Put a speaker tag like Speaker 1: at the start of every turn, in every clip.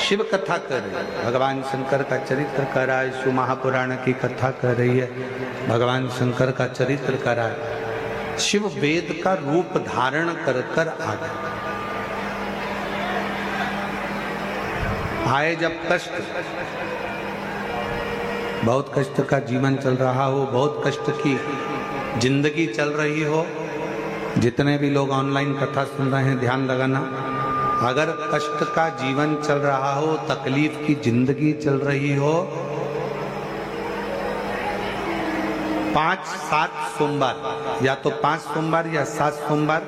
Speaker 1: शिव कथा कर रही है, भगवान शंकर का चरित्र कर रहा है। शिव महापुराण की कथा कर रही है, भगवान शंकर का चरित्र कर रहा है। शिव वेद का रूप धारण कर कर आ गए। आए जब कष्ट, बहुत कष्ट का जीवन चल रहा हो, बहुत कष्ट की जिंदगी चल रही हो, जितने भी लोग ऑनलाइन कथा सुन रहे हैं ध्यान लगाना, अगर कष्ट का जीवन चल रहा हो, तकलीफ की जिंदगी चल रही हो, 5-7 सोमवार, या तो 5 सोमवार या 7 सोमवार,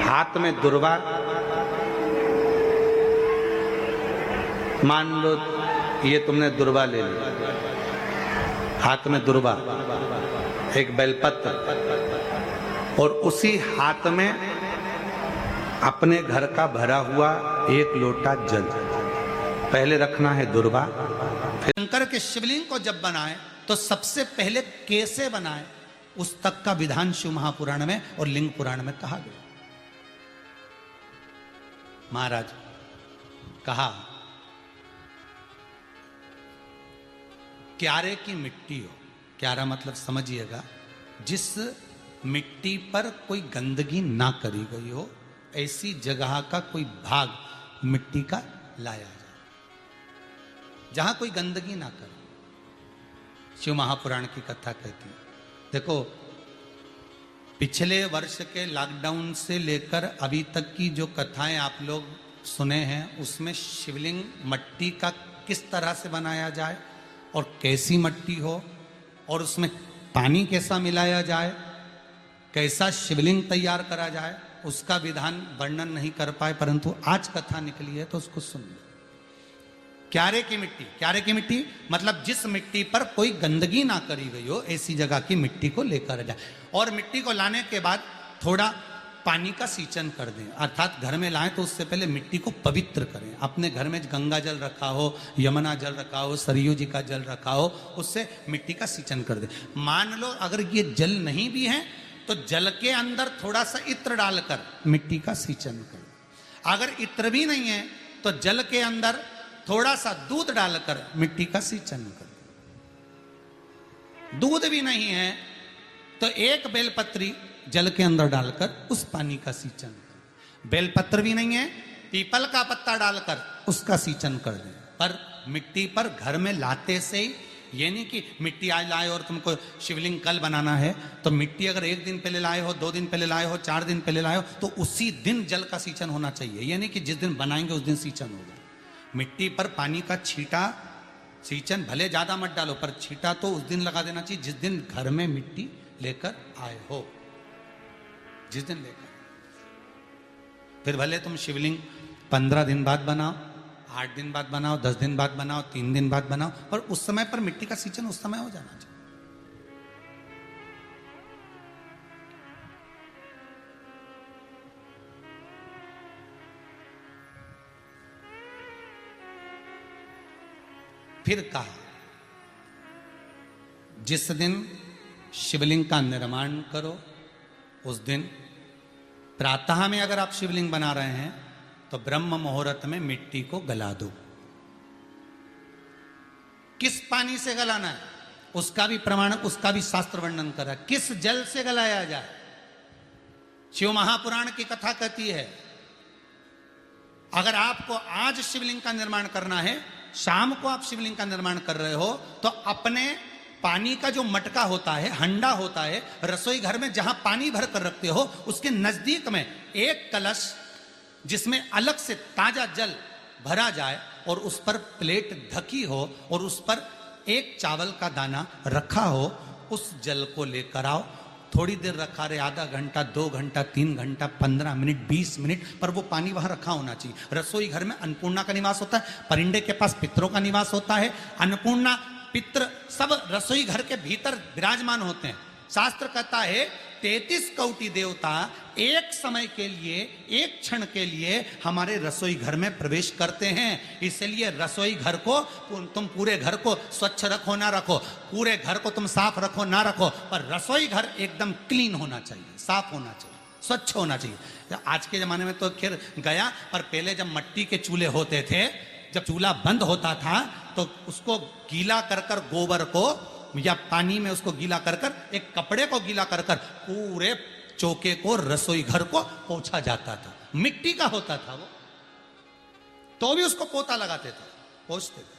Speaker 1: हाथ में दुर्वा, मान लो ये तुमने दुर्वा ले ली, हाथ में दुर्वा, एक बेलपत्र, और उसी हाथ में अपने घर का भरा हुआ 1 लोटा जल पहले रखना है दुर्वा।
Speaker 2: शंकर के शिवलिंग को जब बनाए तो सबसे पहले कैसे बनाए उस तक का विधान शिव महापुराण में और लिंग पुराण में कहा गया। महाराज कहा क्यारे की मिट्टी हो, क्यारा मतलब समझिएगा जिस मिट्टी पर कोई गंदगी ना करी गई हो, ऐसी जगह का कोई भाग मिट्टी का लाया जाए जहां कोई गंदगी ना करे। शिव महापुराण की कथा कहती है। देखो पिछले वर्ष के लॉकडाउन से लेकर अभी तक की जो कथाएं आप लोग सुने हैं, उसमें शिवलिंग मट्टी का किस तरह से बनाया जाए और कैसी मट्टी हो और उसमें पानी कैसा मिलाया जाए, कैसा शिवलिंग तैयार करा जाए, उसका विधान वर्णन नहीं कर पाए, परंतु आज कथा निकली है तो उसको सुन लो। क्यारे की मिट्टी, क्यारे की मिट्टी मतलब जिस मिट्टी पर कोई गंदगी ना करी गई हो, ऐसी जगह की मिट्टी को लेकर जाए और मिट्टी को लाने के बाद थोड़ा पानी का सींचन कर दें, अर्थात घर में लाएं तो उससे पहले मिट्टी को पवित्र करें। अपने घर में गंगा जल रखा हो, यमुना जल रखा हो, सरयू जी का जल रखा हो, उससे मिट्टी का सींचन कर दें। मान लो अगर ये जल नहीं भी है तो जल के अंदर थोड़ा सा इत्र डालकर मिट्टी का सींचन करें। अगर इत्र भी नहीं है तो जल के अंदर थोड़ा सा दूध डालकर मिट्टी का सींचन करें। दूध भी नहीं है तो एक बेलपत्री जल के अंदर डालकर उस पानी का सींचन करें। बेलपत्र भी नहीं है, पीपल का पत्ता डालकर उसका सींचन कर दें। पर मिट्टी पर घर में लाते से ही, ये नहीं कि मिट्टी आज लाए और तुमको शिवलिंग कल बनाना है, तो मिट्टी अगर 1 दिन पहले लाए हो, 2 दिन पहले लाए हो, 4 दिन पहले लाए हो, तो उसी दिन जल का सींचन होना चाहिए। ये नहीं कि जिस दिन बनाएंगे उस दिन सींचन होगा। मिट्टी पर पानी का छींटा, सींचन भले ज्यादा मत डालो, पर छींटा तो उस दिन लगा देना चाहिए जिस दिन घर में मिट्टी लेकर आए हो, जिस दिन लेकर। फिर भले तुम शिवलिंग 15 दिन बाद बनाओ, 8 दिन बाद बनाओ, 10 दिन बाद बनाओ, 3 दिन बाद बनाओ, पर उस समय पर मिट्टी का सींचन उस समय हो जाना चाहिए। फिर कहा जिस दिन शिवलिंग का निर्माण करो उस दिन प्रातः में अगर आप शिवलिंग बना रहे हैं तो ब्रह्म मुहूर्त में मिट्टी को गला दो। किस पानी से गलाना है उसका भी प्रमाण, उसका भी शास्त्र वर्णन करा। किस जल से गलाया जाए, शिव महापुराण की कथा कहती है अगर आपको आज शिवलिंग का निर्माण करना है, शाम को आप शिवलिंग का निर्माण कर रहे हो, तो अपने पानी का जो मटका होता है, हंडा होता है, रसोई घर में जहां पानी भर कर रखते हो, उसके नजदीक में एक कलश जिसमें अलग से ताजा जल भरा जाए और उस पर प्लेट ढकी हो और उस पर एक चावल का दाना रखा हो, उस जल को लेकर आओ। थोड़ी देर रखा रहे, आधा घंटा, 2 घंटा, 3 घंटा, 15 मिनट, 20 मिनट, पर वो पानी वहां रखा होना चाहिए। रसोई घर में अन्नपूर्णा का निवास होता है, परिंदे के पास पितरों का निवास होता है, अन्नपूर्णा पित्र सब रसोई घर के भीतर विराजमान होते हैं। शास्त्र कहता है 33 कोटि देवता एक समय के लिए, एक क्षण के लिए हमारे रसोई घर में प्रवेश करते हैं। इसलिए रसोई घर को तुम पूरे घर को स्वच्छ रखो ना रखो, पूरे घर को तुम साफ रखो ना रखो, पर रसोई घर एकदम क्लीन होना चाहिए, साफ होना चाहिए, स्वच्छ होना चाहिए। आज के जमाने में तो खैर गया, पर पहले जब मट्टी के चूल्हे होते थे जब चूल्हा बंद होता था तो उसको गीला कर कर गोबर को या पानी में उसको गीला कर कर एक कपड़े को गीला कर कर पूरे चौके को रसोई घर को पोंछा जाता था। मिट्टी का होता था वो, तो भी उसको पोता लगाते थे, पोंछते थे।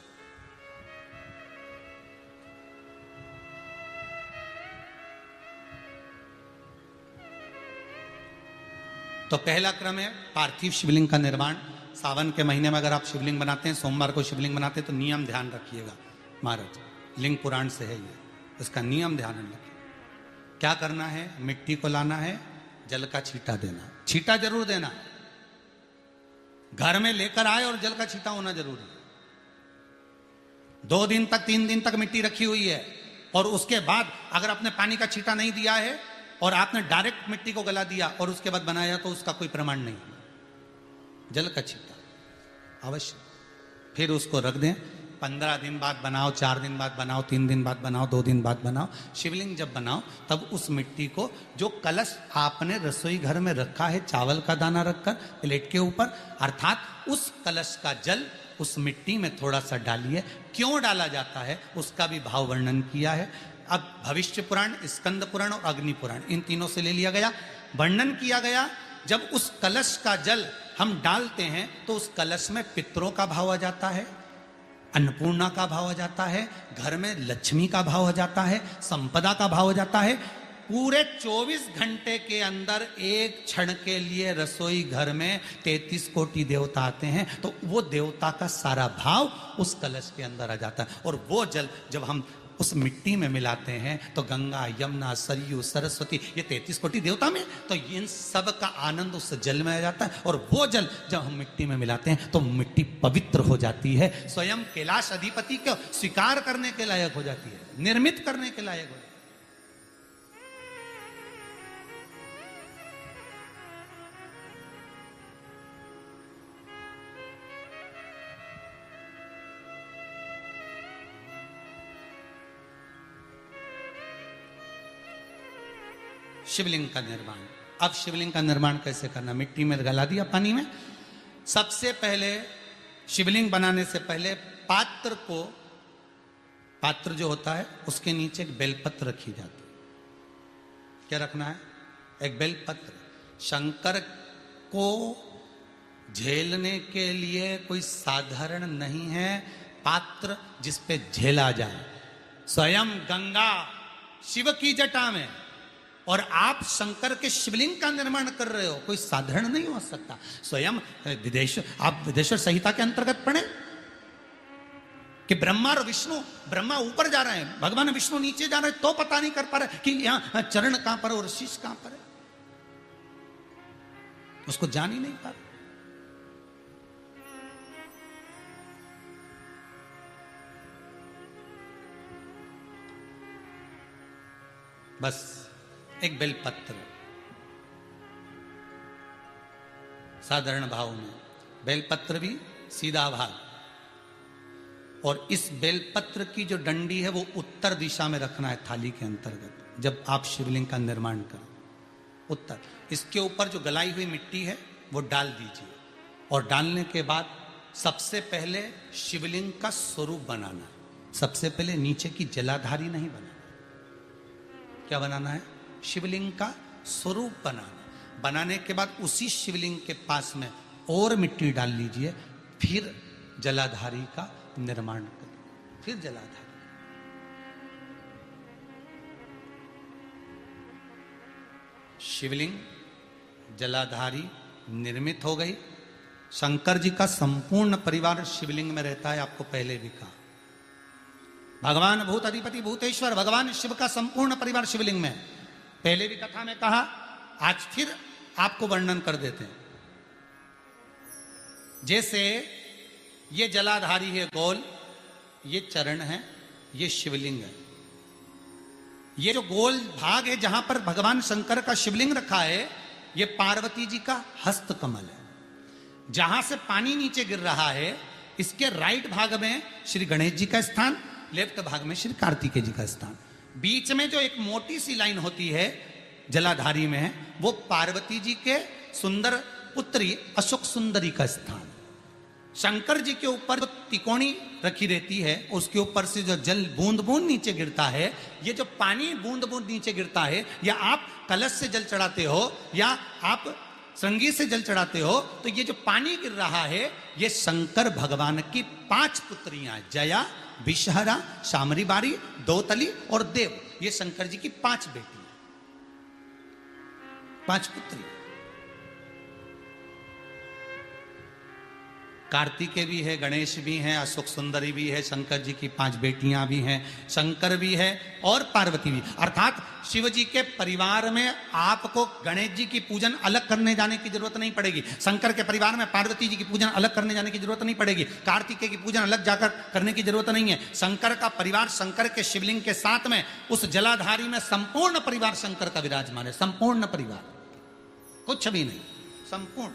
Speaker 2: तो पहला क्रम है पार्थिव शिवलिंग का निर्माण। सावन के महीने में अगर आप शिवलिंग बनाते हैं, सोमवार को शिवलिंग बनाते हैं, तो नियम ध्यान रखिएगा महाराज, लिंग पुराण से है ये, इसका नियम ध्यान रखिए। क्या करना है, मिट्टी को लाना है, जल का छींटा देना, छींटा जरूर देना, घर में लेकर आए और जल का छींटा होना जरूरी है। 2 दिन तक 3 दिन तक मिट्टी रखी हुई है और उसके बाद अगर आपने पानी का छींटा नहीं दिया है और आपने डायरेक्ट मिट्टी को गला दिया और उसके बाद बनाया, तो उसका कोई प्रमाण नहीं है। जल का छींटा अवश्य, फिर उसको रख दें। 15 दिन बाद बनाओ, 4 दिन बाद बनाओ, 3 दिन बाद बनाओ, 2 दिन बाद बनाओ। शिवलिंग जब बनाओ तब उस मिट्टी को, जो कलश आपने रसोई घर में रखा है चावल का दाना रखकर प्लेट के ऊपर, अर्थात उस कलश का जल उस मिट्टी में थोड़ा सा डालिए। क्यों डाला जाता है उसका भी भाव वर्णन किया है। अब भविष्य पुराण, स्कंद पुराण और अग्नि पुराण, इन तीनों से ले लिया गया, वर्णन किया गया। जब उस कलश का जल हम डालते हैं तो उस कलश में पितरों का भाव आ जाता है, अन्नपूर्णा का भाव आ जाता है, घर में लक्ष्मी का भाव आ जाता है, संपदा का भाव आ जाता है। पूरे 24 घंटे के अंदर एक क्षण के लिए रसोई घर में 33 कोटि देवता आते हैं, तो वो देवता का सारा भाव उस कलश के अंदर आ जाता है। और वो जल जब हम उस मिट्टी में मिलाते हैं तो गंगा, यमुना, सरयू, सरस्वती, ये 33 कोटि देवता में, तो इन सब का आनंद उस जल में आ जाता है। और वो जल जब हम मिट्टी में मिलाते हैं तो मिट्टी पवित्र हो जाती है, स्वयं कैलाश अधिपति को स्वीकार करने के लायक हो जाती है, निर्मित करने के लायक हो जाती है। शिवलिंग का निर्माण। अब शिवलिंग का निर्माण कैसे करना, मिट्टी में गला दिया पानी में। सबसे पहले शिवलिंग बनाने से पहले पात्र जो होता है उसके नीचे एक बेलपत्र रखी जाती है। क्या रखना है, एक बेलपत्र। शंकर को झेलने के लिए कोई साधारण नहीं है पात्र जिस पे झेला जाए। स्वयं गंगा शिव की जटा में और आप शंकर के शिवलिंग का निर्माण कर रहे हो, कोई साधारण नहीं हो सकता। स्वयं आप विदेश्वर संहिता के अंतर्गत पढ़े कि ब्रह्मा और विष्णु, ब्रह्मा ऊपर जा रहे हैं, भगवान विष्णु नीचे जा रहे हैं, तो पता नहीं कर पा रहे कि यहां चरण कहां पर और शीश कहां पर है, उसको जान ही नहीं पा रहे। बस एक बेलपत्र साधारण भाव में, बेलपत्र भी सीधा भाग, और इस बेलपत्र की जो डंडी है वो उत्तर दिशा में रखना है थाली के अंतर्गत। जब आप शिवलिंग का निर्माण करें उत्तर, इसके ऊपर जो गलाई हुई मिट्टी है वो डाल दीजिए, और डालने के बाद सबसे पहले शिवलिंग का स्वरूप बनाना है। सबसे पहले नीचे की जलाधारी नहीं बनाना, क्या बनाना है, शिवलिंग का स्वरूप बनाना। बनाने के बाद उसी शिवलिंग के पास में और मिट्टी डाल लीजिए, फिर जलाधारी का निर्माण करिए, फिर जलाधारी। शिवलिंग जलाधारी निर्मित हो गई। शंकर जी का संपूर्ण परिवार शिवलिंग में रहता है, आपको पहले भी कहा। भगवान भूत अधिपति भूतेश्वर भगवान शिव का संपूर्ण परिवार शिवलिंग में, पहले भी कथा में कहा, आज फिर आपको वर्णन कर देते हैं। जैसे ये जलाधारी है गोल, ये चरण है, ये शिवलिंग है। ये जो गोल भाग है जहां पर भगवान शंकर का शिवलिंग रखा है, ये पार्वती जी का हस्त कमल है। जहां से पानी नीचे गिर रहा है, इसके राइट भाग में श्री गणेश जी का स्थान, लेफ्ट भाग में श्री कार्तिकेय जी का स्थान। बीच में जो एक मोटी सी लाइन होती है जलाधारी में है, वो पार्वती जी के सुंदर पुत्री अशोक सुंदरी का स्थान। शंकर जी के ऊपर जो तिकोनी रखी रहती है, उसके ऊपर से जो जल बूंद बूंद नीचे गिरता है, ये जो पानी बूंद बूंद नीचे गिरता है, या आप कलश से जल चढ़ाते हो या आप श्रृंगी से जल चढ़ाते हो, तो ये जो पानी गिर रहा है, ये शंकर भगवान की 5 पुत्रियां, जया, विषहरा, शामरी बारी, दौतली और देव, ये शंकर जी की 5 बेटी, 5 पुत्री। कार्तिकेय भी है, गणेश भी हैं, अशोक सुंदरी भी है, शंकर जी की 5 बेटियां भी हैं, शंकर भी है और पार्वती भी। अर्थात शिव जी के परिवार में आपको गणेश जी की पूजन अलग करने जाने की जरूरत नहीं पड़ेगी, शंकर के परिवार में पार्वती जी की पूजन अलग करने जाने की जरूरत नहीं पड़ेगी, कार्तिकेय की पूजन अलग जाकर करने की जरूरत नहीं है। शंकर का परिवार, शंकर के शिवलिंग के साथ में उस जलाधारी में संपूर्ण परिवार शंकर का विराजमान है, संपूर्ण परिवार, कुछ भी नहीं, संपूर्ण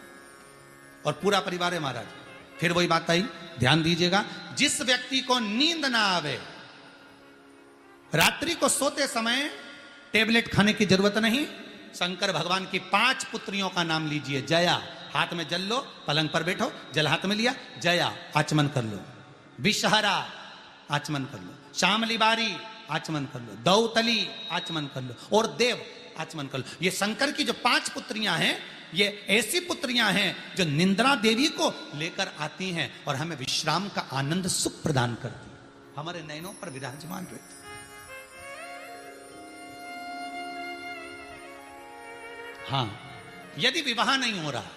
Speaker 2: और पूरा परिवार है महाराज। फिर वही बात आई, ध्यान दीजिएगा, जिस व्यक्ति को नींद ना आवे, रात्रि को सोते समय टेबलेट खाने की जरूरत नहीं, शंकर भगवान की 5 पुत्रियों का नाम लीजिए। जया, हाथ में जल लो, पलंग पर बैठो, जल हाथ में लिया, जया आचमन कर लो, विषहरा आचमन कर लो, शामली बारी आचमन कर लो, दौतली आचमन कर लो और देव आचमन कर लो। ये शंकर की जो 5 पुत्रियां हैं, ये ऐसी पुत्रियां हैं जो निंद्रा देवी को लेकर आती हैं और हमें विश्राम का आनंद सुख प्रदान करती हैं, हमारे नयनों पर विराजमान रहती। हाँ, यदि विवाह नहीं हो रहा,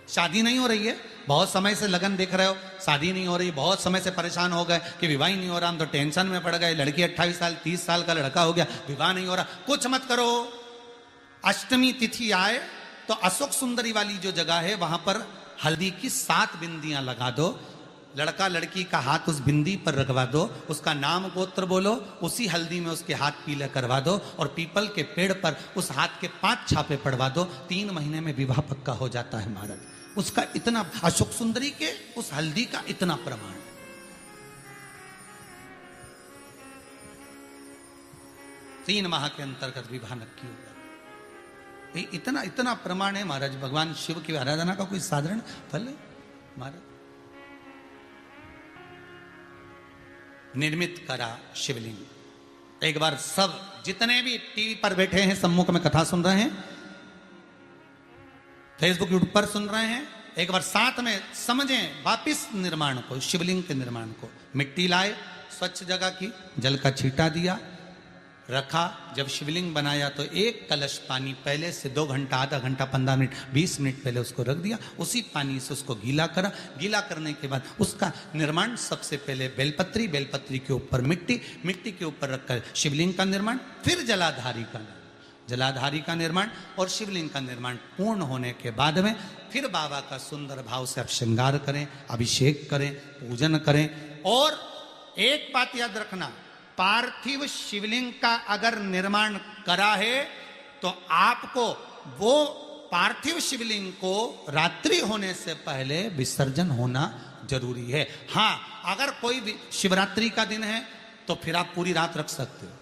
Speaker 2: शादी नहीं हो रही है, बहुत समय से लगन देख रहे हो, शादी नहीं हो रही, बहुत समय से परेशान हो गए कि विवाह ही नहीं हो रहा, हम तो टेंशन में पड़ गए, लड़की 28 साल 30 साल का लड़का हो गया, विवाह नहीं हो रहा, कुछ मत करो। अष्टमी तिथि आए तो अशोक सुंदरी वाली जो जगह है, वहां पर हल्दी की 7 बिंदियां लगा दो, लड़का लड़की का हाथ उस बिंदी पर रखवा दो, उसका नाम गोत्र बोलो, उसी हल्दी में उसके हाथ पीले करवा दो और पीपल के पेड़ पर उस हाथ के 5 छापे पड़वा दो, 3 महीने में विवाह पक्का हो जाता है महाराज। उसका इतना, अशोक सुंदरी के उस हल्दी का इतना प्रमाण, 3 माह के अंतर्गत विवाह नक्की हो गया। इतना इतना प्रमाण है महाराज, भगवान शिव की आराधना का कोई साधारण फल है महाराज। निर्मित करा शिवलिंग। एक बार सब जितने भी टीवी पर बैठे हैं, सम्मुख में कथा सुन रहे हैं, फेसबुक यूट्यूब पर सुन रहे हैं, एक बार साथ में समझें वापिस निर्माण को, शिवलिंग के निर्माण को। मिट्टी लाए, स्वच्छ जगह की, जल का छींटा दिया, रखा। जब शिवलिंग बनाया तो 1 कलश पानी पहले से 2 घंटा, आधा घंटा, 15 मिनट, 20 मिनट पहले उसको रख दिया, उसी पानी से उसको गीला करा। गीला करने के बाद उसका निर्माण सबसे पहले बेलपत्री, बेलपत्री के ऊपर मिट्टी, मिट्टी के ऊपर रखकर शिवलिंग का निर्माण, फिर जलाधारी का निर्माण, जलाधारी का निर्माण और शिवलिंग का निर्माण पूर्ण होने के बाद में फिर बाबा का सुंदर भाव से आप श्रृंगार करें, अभिषेक करें, पूजन करें। और एक बात याद रखना, पार्थिव शिवलिंग का अगर निर्माण करा है तो आपको वो पार्थिव शिवलिंग को रात्रि होने से पहले विसर्जन होना जरूरी है। हाँ, अगर कोई शिवरात्रि का दिन है तो फिर आप पूरी रात रख सकते हो,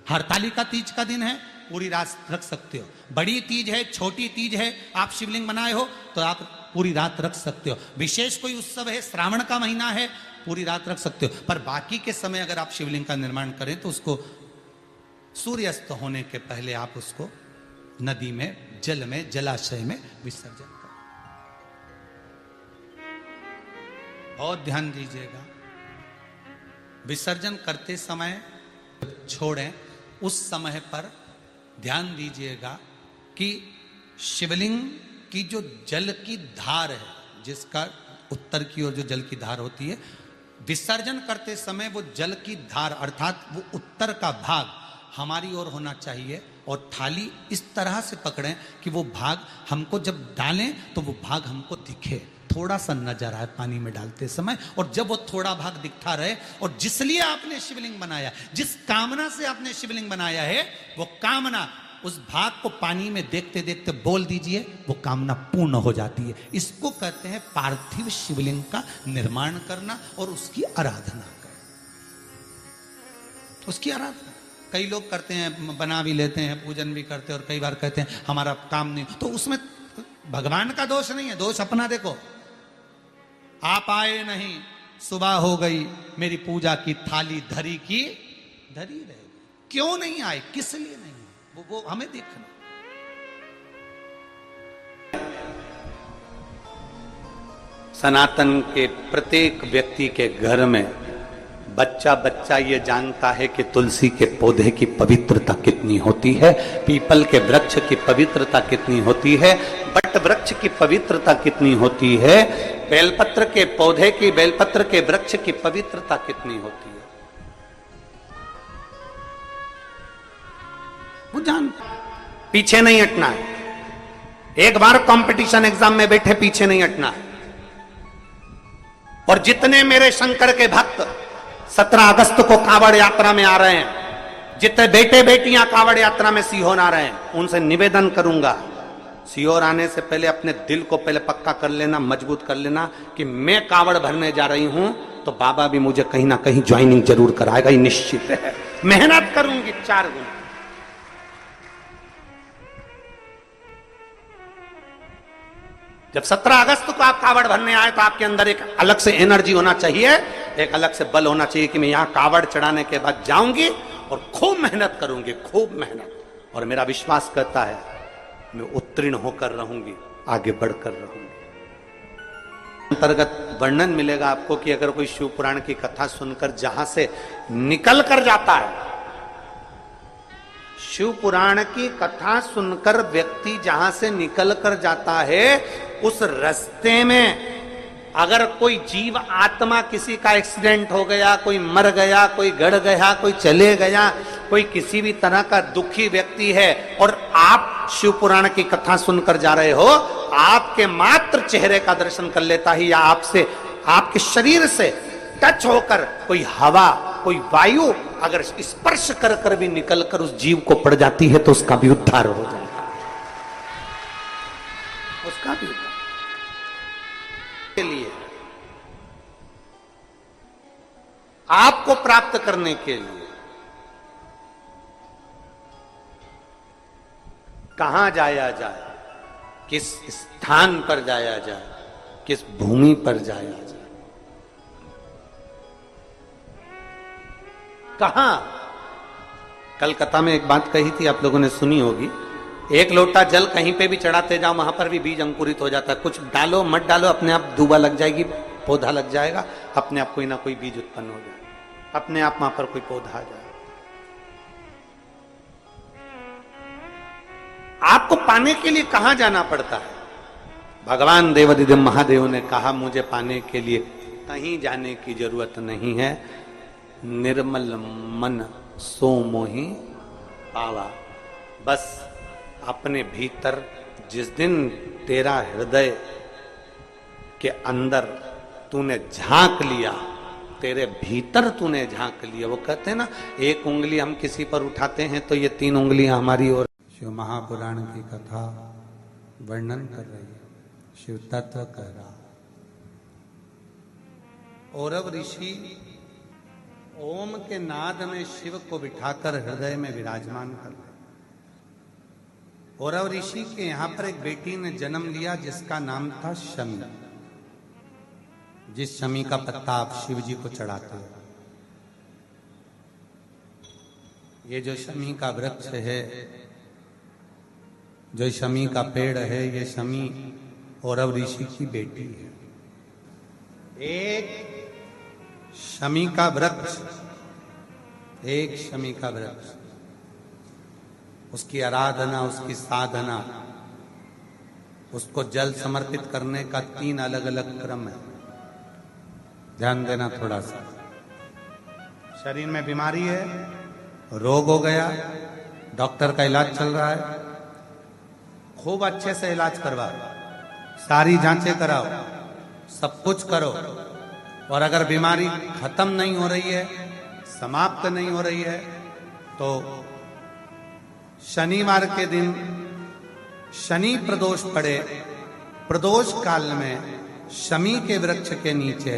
Speaker 2: हरतालिका तीज का दिन है पूरी रात रख सकते हो, बड़ी तीज है, छोटी तीज है, आप शिवलिंग बनाए हो तो आप पूरी रात रख सकते हो, विशेष कोई उत्सव है, श्रावण का महीना है, पूरी रात रख सकते हो। पर बाकी के समय अगर आप शिवलिंग का निर्माण करें तो उसको सूर्यास्त होने के पहले आप उसको नदी में, जल में, जलाशय में विसर्जन करें। बहुत ध्यान दीजिएगा, विसर्जन करते समय छोड़ें, उस समय पर ध्यान दीजिएगा कि शिवलिंग की जो जल की धार है, जिसका उत्तर की ओर जो जल की धार होती है, विसर्जन करते समय वो जल की धार अर्थात वो उत्तर का भाग हमारी ओर होना चाहिए और थाली इस तरह से पकड़ें कि वो भाग हमको जब डालें तो वो भाग हमको दिखे, थोड़ा सा नजर आए पानी में डालते समय। और जब वो थोड़ा भाग दिखता रहे, और जिस लिए आपने शिवलिंग बनाया, जिस कामना से आपने शिवलिंग बनाया है, वो कामना उस भाग को पानी में देखते देखते बोल दीजिए, वो कामना पूर्ण हो जाती है। इसको कहते हैं पार्थिव शिवलिंग का निर्माण करना और उसकी आराधना करना, उसकी आराधना। कई लोग करते हैं, बना भी लेते हैं, पूजन भी करते हैं, और कई बार कहते हैं हमारा काम नहीं, तो उसमें भगवान का दोष नहीं है, दोष अपना देखो। आप आए नहीं, सुबह हो गई, मेरी पूजा की थाली धरी की धरी रह गई। क्यों नहीं आए, किस लिए नहीं आए, वो हमें देखना।
Speaker 1: सनातन के प्रत्येक व्यक्ति के घर में बच्चा बच्चा ये जानता है कि तुलसी के पौधे की पवित्रता कितनी होती है, पीपल के वृक्ष की पवित्रता कितनी होती है, बट वृक्ष की पवित्रता कितनी होती है, बेलपत्र के पौधे की, बेलपत्र के वृक्ष की पवित्रता कितनी होती है, वो जानता। पीछे नहीं हटना है, एक बार कंपटीशन एग्जाम में बैठे पीछे नहीं हटना है। और जितने मेरे शंकर के भक्त 17 अगस्त को कांवड़ यात्रा में आ रहे हैं, जितने बेटे बेटियां कांवड़ यात्रा में सीहोर आ रहे हैं, उनसे निवेदन करूंगा, सीहोर आने से पहले अपने दिल को पहले पक्का कर लेना, मजबूत कर लेना कि मैं कांवड़ भरने जा रही हूं तो बाबा भी मुझे कहीं ना कहीं ज्वाइनिंग जरूर कराएगा, ये निश्चित है। मेहनत करूंगी 4 गुना। जब 17 अगस्त को आप कावड़ भरने आए तो आपके अंदर एक अलग से एनर्जी होना चाहिए, एक अलग से बल होना चाहिए कि मैं यहां कावड़ चढ़ाने के बाद जाऊंगी और खूब मेहनत करूंगी, खूब मेहनत। और मेरा विश्वास करता है मैं उत्तीर्ण होकर रहूंगी, आगे बढ़कर रहूंगी। अंतर्गत वर्णन मिलेगा आपको कि अगर कोई शिव पुराण की कथा सुनकर जहां से निकल कर जाता है, शिव पुराण की कथा सुनकर व्यक्ति जहां से निकल कर जाता है, उस रास्ते में अगर कोई जीव आत्मा किसी का एक्सीडेंट हो गया, कोई मर गया, कोई गड़ गया, कोई चले गया, कोई किसी भी तरह का दुखी व्यक्ति है और आप शिव पुराण की कथा सुनकर जा रहे हो, आपके मात्र चेहरे का दर्शन कर लेता ही या आपसे, आपके शरीर से टच होकर कोई हवा, कोई वायु अगर स्पर्श कर कर भी निकल कर उस जीव को पड़ जाती है तो उसका भी उद्धार हो जाएगा, उसका भी उद्धार। के लिए आपको प्राप्त करने के लिए कहां जाया जाए, किस स्थान पर जाया जाए, किस भूमि पर जाया जाए, कहां। कलकत्ता में एक बात कही थी, आप लोगों ने सुनी होगी, एक लोटा जल कहीं पे भी चढ़ाते जाओ वहां पर भी बीज अंकुरित हो जाता है। कुछ डालो मत डालो, अपने आप दूबा लग जाएगी, पौधा लग जाएगा, अपने आप कोई ना कोई बीज उत्पन्न हो जाएगा, अपने आप वहां पर कोई पौधा आ जाएगा। आपको पाने के लिए कहां जाना पड़ता है? भगवान देवादिदेव महादेव ने कहा मुझे पाने के लिए कहीं जाने की जरूरत नहीं है, निर्मल मन सो मोहि पावा। बस अपने भीतर जिस दिन तेरा हृदय के अंदर तूने झांक लिया, तेरे भीतर तूने झांक लिया, वो कहते हैं ना, एक उंगली हम किसी पर उठाते हैं तो ये 3 उंगलियां हमारी ओर।
Speaker 2: शिव महापुराण की कथा वर्णन कर रही है, शिव तत्व कह रहा। औरव ऋषि ओम के नाद में शिव को बिठाकर हृदय में विराजमान कर रहे। औरव ऋषि के यहां पर एक बेटी ने जन्म लिया जिसका नाम था शमी, जिस शमी का पत्ता आप शिव जी को चढ़ाते हो। ये जो शमी का वृक्ष है, जो शमी का पेड़ है, ये शमी औरव ऋषि की बेटी है। एक शमी का वृक्ष, एक शमी का वृक्ष, उसकी आराधना, उसकी साधना, उसको जल समर्पित करने का 3 अलग अलग क्रम है। ध्यान देना थोड़ा सा। शरीर में बीमारी है, रोग हो गया, डॉक्टर का इलाज चल रहा है, खूब अच्छे से इलाज करवाओ, सारी जांचें कराओ, सब कुछ करो, और अगर बीमारी खत्म नहीं हो रही है, समाप्त नहीं हो रही है, तो शनिवार के दिन शनि प्रदोष पड़े, प्रदोष काल में शमी के वृक्ष के नीचे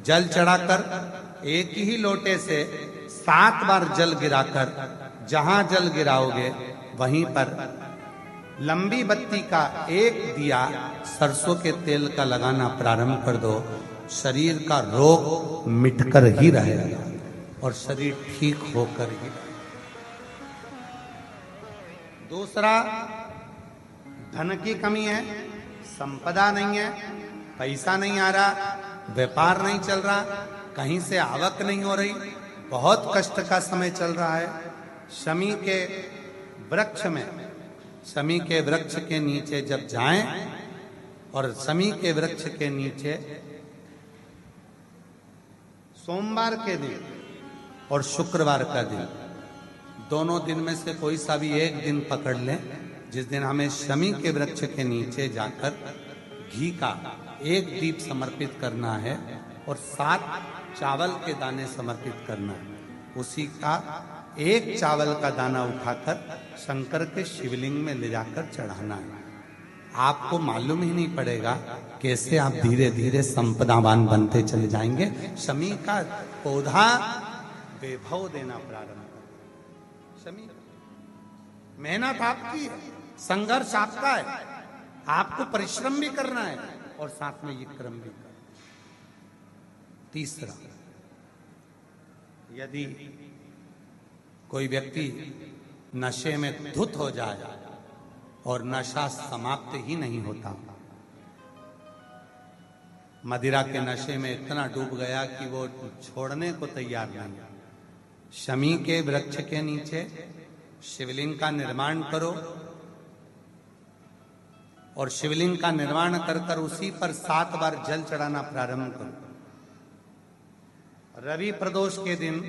Speaker 2: जल चढ़ाकर एक ही लोटे से 7 बार जल गिराकर, जहां जल गिराओगे वहीं पर
Speaker 1: लंबी बत्ती का एक दिया सरसों के तेल का लगाना प्रारंभ कर दो, शरीर का रोग मिटकर ही रहेगा और शरीर ठीक होकर ही रहेगा। दूसरा, धन की कमी है, संपदा नहीं है, पैसा नहीं आ रहा, व्यापार नहीं चल रहा, कहीं से आवक नहीं हो रही, बहुत कष्ट का समय चल रहा है। शमी के वृक्ष में, शमी के वृक्ष के नीचे जब जाएं और शमी के वृक्ष के नीचे सोमवार के दिन और शुक्रवार का दिन, दोनों दिन में से कोई सा भी एक दिन पकड़ लें, जिस दिन हमें शमी के वृक्ष के नीचे जाकर घी का एक दीप समर्पित करना है और 7 चावल के दाने समर्पित करना है। उसी का एक चावल का दाना उठाकर शंकर के शिवलिंग में ले जाकर चढ़ाना है। आपको मालूम ही नहीं पड़ेगा कैसे आप धीरे धीरे संपदावान बनते चले जाएंगे। शमी का पौधा वैभव देना प्रारंभ कर। शमी, मेहनत आपकी है, संघर्ष आपका है, आपको परिश्रम भी करना है और साथ में ये क्रम भी करना। तीसरा, यदि कोई व्यक्ति नशे में धुत हो जाए और नशा समाप्त ही नहीं होता, मदिरा के नशे में इतना डूब गया कि वो छोड़ने को तैयार नहीं, शमी के वृक्ष के नीचे शिवलिंग का निर्माण करो और शिवलिंग का निर्माण कर कर उसी पर 7 बार जल चढ़ाना प्रारंभ करो। रवि प्रदोष के दिन,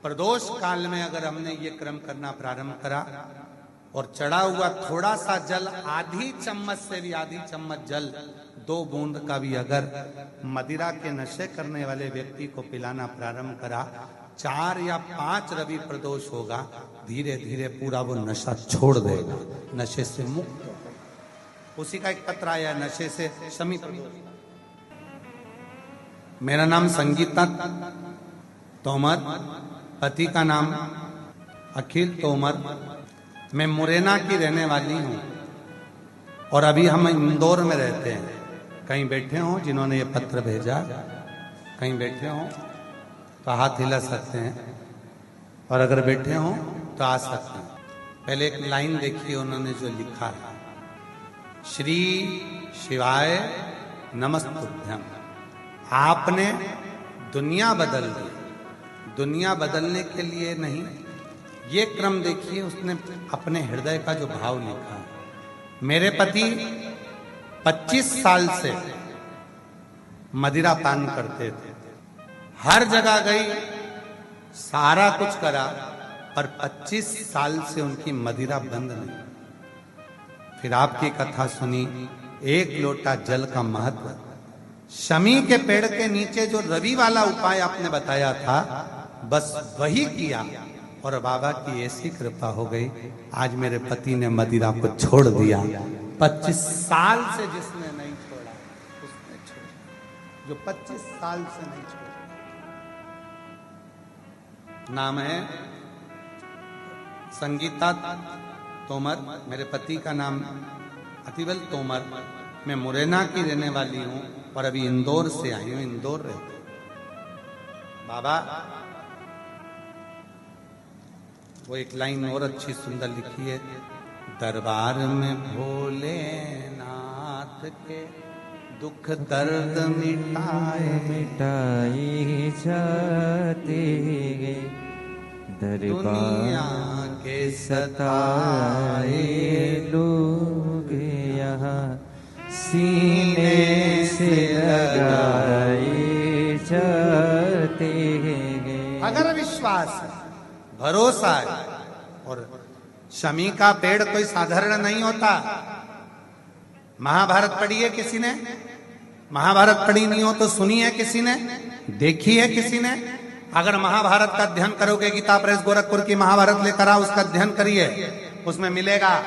Speaker 1: प्रदोष काल में अगर हमने ये क्रम करना प्रारंभ करा और चढ़ा हुआ थोड़ा सा जल, आधी चम्मच से भी आधी चम्मच जल, 2 बूंद का भी अगर मदिरा के नशे करने वाले व्यक्ति को पिलाना प्रारंभ करा, 4 या 5 रवि प्रदोष होगा, धीरे धीरे पूरा वो नशा छोड़ देगा, नशे से मुक्त होगा। उसी का एक पत्र आया, नशे से शमी प्रदोष। मेरा नाम संगीता तोमर, पति का नाम अखिल तोमर, मैं मुरैना की रहने वाली हूँ और अभी हम इंदौर में रहते हैं। कहीं बैठे हों जिन्होंने ये पत्र भेजा, कहीं बैठे हों तो हाथ हिला सकते हैं और अगर बैठे हों तो आ सकते हैं। पहले एक लाइन देखिए उन्होंने जो लिखा है, श्री शिवाय नमस्तुभ्यम। आपने दुनिया बदल दी, दुनिया बदलने के लिए नहीं, ये क्रम देखिए उसने अपने हृदय का जो भाव लिखा। मेरे पति 25 साल से मदिरा पान करते थे, हर जगह गई, सारा कुछ करा, पर 25 साल से उनकी मदिरा बंद नहीं। फिर आपकी कथा सुनी, 1 लोटा जल का महत्व, शमी के पेड़ के नीचे जो रवि वाला उपाय आपने बताया था, बस वही किया और बाबा की ऐसी कृपा हो गई, आज मेरे पति ने मदिरा को छोड़ दिया। 25 साल से जिसने नहीं छोड़ा उसने छोड़ा, जो 25 साल से नहीं छोड़ा। नाम है संगीता तोमर, मेरे पति का नाम अतिबल तोमर, मैं मुरैना की रहने वाली हूँ और अभी इंदौर से आई हूँ, इंदौर रहते। बाबा वो एक लाइन और अच्छी सुंदर लिखी है, दरबार में भोलेनाथ के दुख दर्द मिटाए
Speaker 3: जाते,
Speaker 1: दुनिया के
Speaker 3: सताए लोग यहाँ सीने से लगाए जाते।
Speaker 1: अगर विश्वास है, भरोसा है, और शमी का पेड़ कोई साधारण नहीं होता। महाभारत पढ़ी है किसी ने? महाभारत पढ़ी नहीं हो तो सुनी है किसी ने? देखी है किसी ने? अगर महाभारत का अध्ययन करोगे, गीता प्रेस गोरखपुर की महाभारत लेकर आओ, उसका अध्ययन करिए, उसमें मिलेगा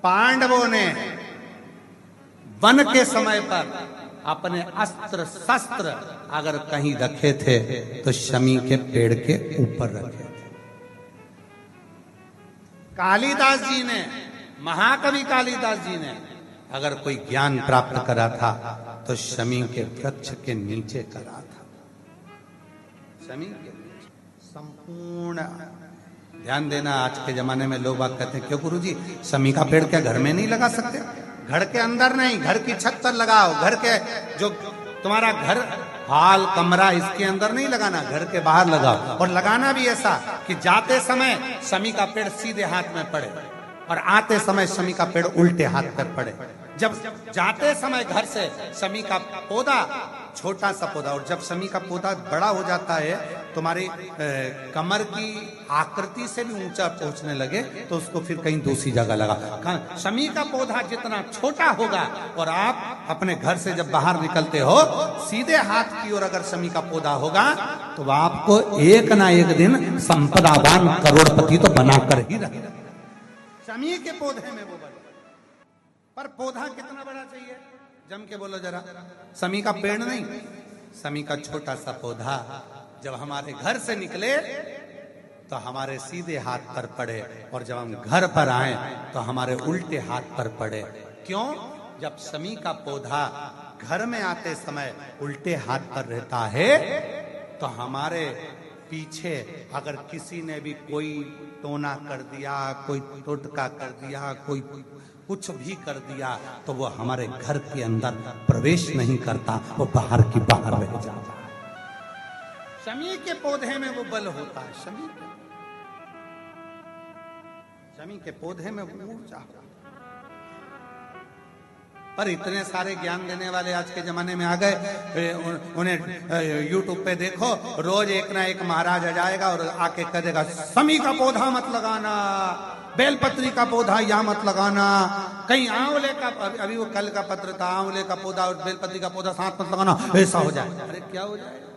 Speaker 1: पांडवों ने वन के समय पर अपने अस्त्र शस्त्र अगर कहीं रखे थे तो शमी के पेड़ के ऊपर रखे थे। कालिदास जी ने महाकवि कालिदास जी ने अगर कोई ज्ञान प्राप्त करा था तो शमी के वृक्ष के नीचे करा था। शमी के नीचे संपूर्ण। ध्यान देना, आज के जमाने में लोग बात कहते हैं क्यों गुरुजी शमी का पेड़ क्या घर में नहीं लगा सकते? घर के अंदर नहीं, घर की छत पर लगाओ। घर के जो तुम्हारा घर हाल कमरा इसके अंदर नहीं लगाना, घर के बाहर लगाओ। और लगाना भी ऐसा कि जाते समय शमी का पेड़ सीधे हाथ में पड़े और आते समय शमी का पेड़ उल्टे हाथ पर पड़े। जब जाते समय घर से शमी का पौधा, छोटा सा पौधा, और जब शमी का पौधा बड़ा हो जाता है तुम्हारी कमर की आकृति से भी ऊंचा पहुंचने लगे तो उसको फिर कहीं दूसरी जगह लगा। शमी का पौधा जितना छोटा होगा और आप अपने घर से जब बाहर निकलते हो सीधे हाथ की ओर अगर शमी का पौधा होगा तो आपको एक ना एक दिन संपदावान करोड़पति तो बनाकर ही रहेगा। शमी के पौधे में वो बड़ा, पर पौधा कितना बड़ा चाहिए? जम के बोलो जरा। शमी का पेड़ नहीं, शमी का छोटा सा पौधा जब हमारे घर से निकले तो हमारे सीधे हाथ पर पड़े और जब हम घर पर आए तो हमारे उल्टे हाथ पर पड़े। क्यों? जब शमी का पौधा घर में आते समय उल्टे हाथ पर रहता है तो हमारे पीछे अगर किसी ने भी कोई टोना कर दिया, कोई टोटका कर दिया, कोई कुछ भी कर दिया तो वो हमारे घर के अंदर प्रवेश नहीं करता, वो बाहर की बाहर रह जाता है। शमी के पौधे में वो बल होता है। शमी के पौधे में वो ऊर्जा होता है। पर इतने सारे ज्ञान देने वाले आज के जमाने में आ गए, उन्हें यूट्यूब पे देखो, रोज एक ना एक महाराज आ जाएगा और आके कह देगा शमी का पौधा मत लगाना, बेलपत्री का पौधा या मत लगाना, कहीं आंवले का, अभी वो कल का पत्र था, आंवले का पौधा और बेलपत्री का पौधा साथ मत लगाना, ऐसा हो जाए। अरे क्या हो जाएगा?